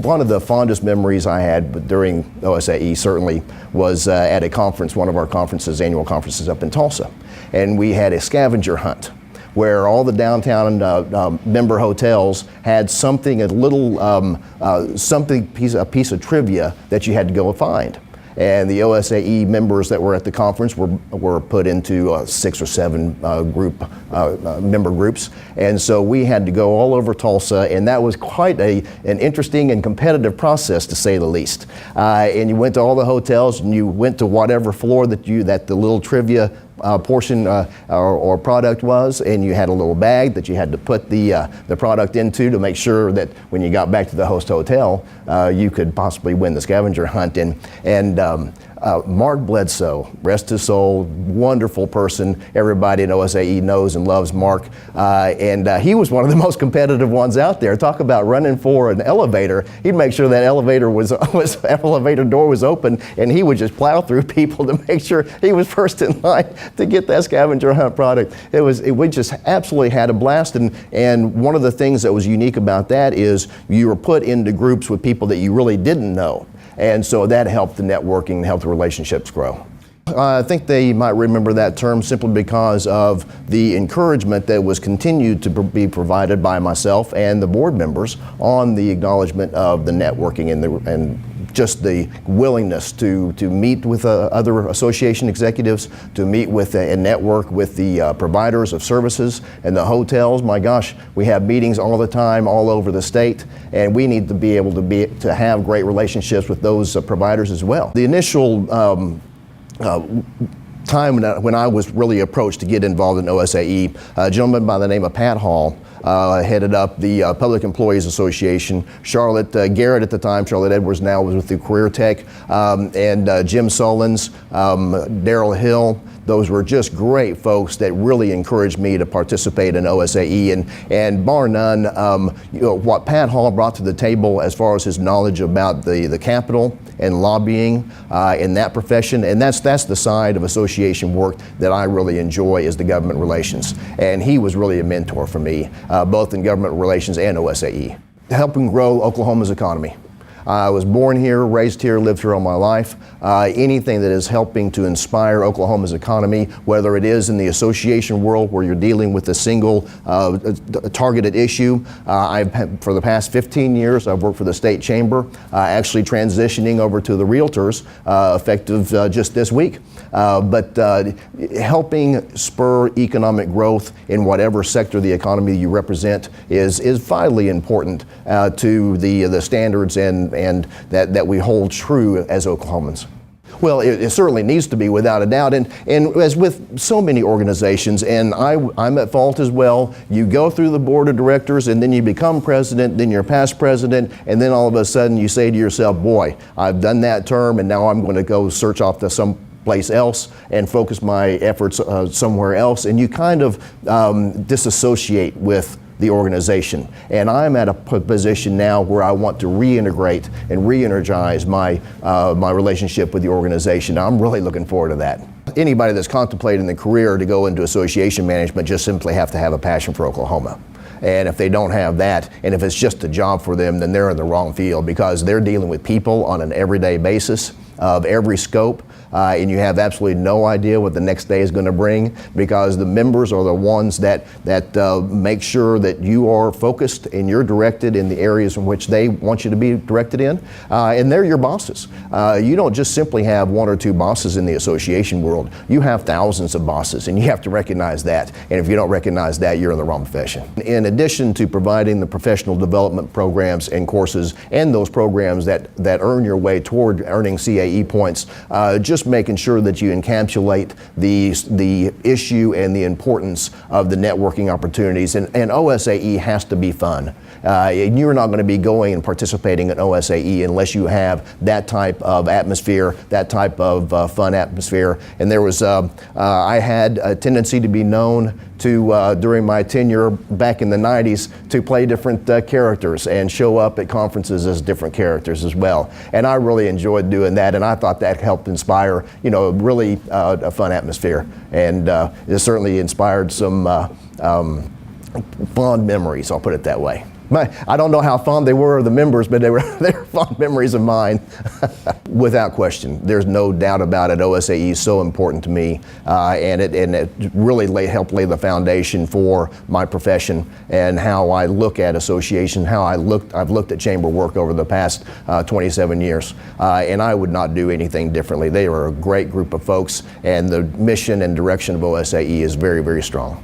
One of the fondest memories I had during OSAE certainly was at a conference, one of our conferences, annual conferences up in Tulsa. And we had a scavenger hunt where all the downtown member hotels had something, a piece of trivia that you had to go find. And the OSAE members that were at the conference were put into 6 or 7 member groups. And so we had to go all over Tulsa, and that was quite an interesting and competitive process, to say the least. And you went to all the hotels, and you went to whatever floor that the little trivia portion or product was, and you had a little bag that you had to put the product into to make sure that when you got back to the host hotel, you could possibly win the scavenger hunt. And Mark Bledsoe, rest his soul, wonderful person. Everybody in OSAE knows and loves Mark. And he was one of the most competitive ones out there. Talk about running for an elevator. He'd make sure that elevator door was open, and he would just plow through people to make sure he was first in line to get that scavenger hunt product. We just absolutely had a blast. And one of the things that was unique about that is you were put into groups with people that you really didn't know. And so that helped the networking, helped the relationships grow. I think they might remember that term simply because of the encouragement that was continued to be provided by myself and the board members on the acknowledgement of the networking and just the willingness to meet with other association executives, to meet with and network with the providers of services and the hotels. My gosh, we have meetings all the time, all over the state, and we need to be able to have great relationships with those providers as well. The initial time when I was really approached to get involved in OSAE, a gentleman by the name of Pat Hall headed up the Public Employees Association. Charlotte Garrett at the time, Charlotte Edwards now was with the Career Tech, and Jim Solons, Daryl Hill. Those were just great folks that really encouraged me to participate in OSAE, and bar none, what Pat Hall brought to the table as far as his knowledge about the Capitol and lobbying in that profession, and that's the side of association work that I really enjoy, is the government relations. And he was really a mentor for me, both in government relations and OSAE, helping grow Oklahoma's economy. I was born here, raised here, lived here all my life. Anything that is helping to inspire Oklahoma's economy, whether it is in the association world where you're dealing with a single targeted issue. For the past 15 years, I've worked for the state chamber, actually transitioning over to the realtors effective just this week. But helping spur economic growth in whatever sector of the economy you represent is vitally important to the standards and that we hold true as Oklahomans. Well, it certainly needs to be, without a doubt, and as with so many organizations, and I'm at fault as well, you go through the board of directors and then you become president, then you're past president, and then all of a sudden you say to yourself, boy, I've done that term and now I'm going to go search off to some place else and focus my efforts somewhere else, and you kind of disassociate with the organization. And I'm at a position now where I want to reintegrate and re-energize my relationship with the organization. I'm really looking forward to that. Anybody that's contemplating the career to go into association management just simply have to have a passion for Oklahoma. And if they don't have that, and if it's just a job for them, then they're in the wrong field, because they're dealing with people on an everyday basis of every scope. And you have absolutely no idea what the next day is going to bring, because the members are the ones that make sure that you are focused and you're directed in the areas in which they want you to be directed in, and they're your bosses. You don't just simply have 1 or 2 bosses in the association world. You have thousands of bosses, and you have to recognize that. And if you don't recognize that, you're in the wrong profession. In addition to providing the professional development programs and courses and those programs that earn your way toward earning CAE points, just making sure that you encapsulate the issue and the importance of the networking opportunities. And OSAE has to be fun. You're not going to be going and participating in OSAE unless you have that type of atmosphere, that type of fun atmosphere. And there was, I had a tendency to be known to, during my tenure back in the 90s, to play different characters and show up at conferences as different characters as well. And I really enjoyed doing that, and I thought that helped inspire, really a fun atmosphere. And it certainly inspired some fond memories, I'll put it that way. I don't know how fond they were of the members, but they were fond memories of mine. Without question, there's no doubt about it. OSAE is so important to me, and it really helped lay the foundation for my profession and how I look at association, I've looked at chamber work over the past 27 years, and I would not do anything differently. They are a great group of folks, and the mission and direction of OSAE is very, very strong.